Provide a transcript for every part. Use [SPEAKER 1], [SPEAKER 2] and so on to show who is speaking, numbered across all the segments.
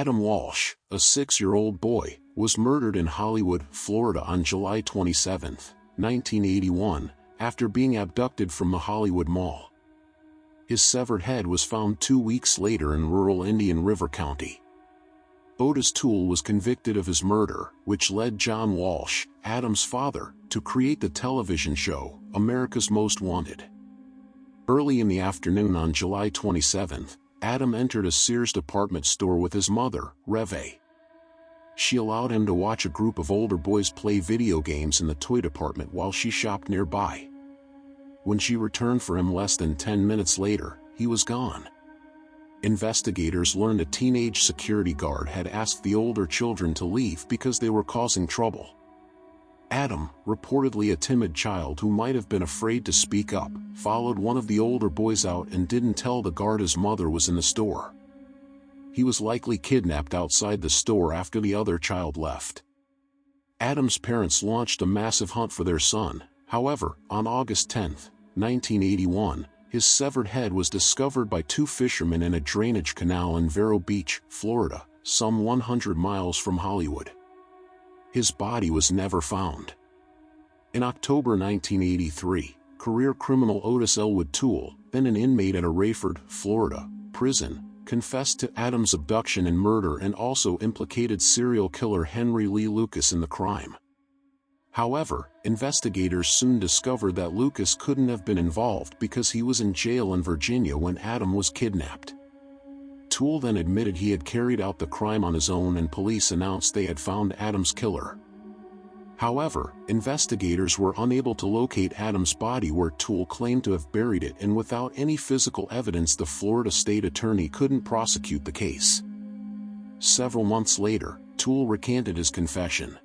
[SPEAKER 1] Adam Walsh, a 6-year-old boy, was murdered in Hollywood, Florida on July 27, 1981, after being abducted from the Hollywood Mall. His severed head was found 2 weeks later in rural Indian River County. Ottis Toole was convicted of his murder, which led John Walsh, Adam's father, to create the television show, America's Most Wanted. Early in the afternoon on July 27, Adam entered a Sears department store with his mother, Reve. She allowed him to watch a group of older boys play video games in the toy department while she shopped nearby. When she returned for him less than 10 minutes later, he was gone. Investigators learned a teenage security guard had asked the older children to leave because they were causing trouble. Adam, reportedly a timid child who might have been afraid to speak up, followed one of the older boys out and didn't tell the guard his mother was in the store. He was likely kidnapped outside the store after the other child left. Adam's parents launched a massive hunt for their son. However, on August 10, 1981, his severed head was discovered by 2 fishermen in a drainage canal in Vero Beach, Florida, some 100 miles from Hollywood. His body was never found. In October 1983, career criminal Ottis Toole, then an inmate at a Rayford, Florida, prison, confessed to Adam's abduction and murder and also implicated serial killer Henry Lee Lucas in the crime. However, investigators soon discovered that Lucas couldn't have been involved because he was in jail in Virginia when Adam was kidnapped. Toole then admitted he had carried out the crime on his own and police announced they had found Adam's killer. However, investigators were unable to locate Adam's body where Toole claimed to have buried it, and without any physical evidence the Florida state attorney couldn't prosecute the case. Several months later, Toole recanted his confession.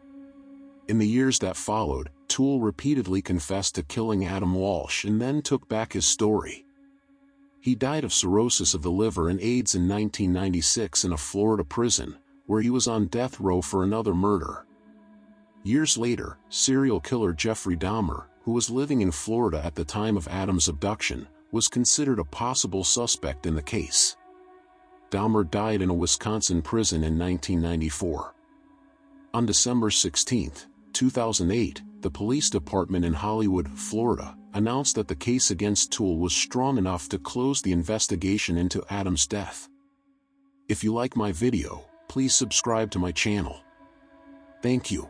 [SPEAKER 1] In the years that followed, Toole repeatedly confessed to killing Adam Walsh and then took back his story. He died of cirrhosis of the liver and AIDS in 1996 in a Florida prison, where he was on death row for another murder. Years later, serial killer Jeffrey Dahmer, who was living in Florida at the time of Adam's abduction, was considered a possible suspect in the case. Dahmer died in a Wisconsin prison in 1994. On December 16, 2008, the police department in Hollywood, Florida, announced that the case against Toole was strong enough to close the investigation into Adam's death. If you like my video, please subscribe to my channel. Thank you.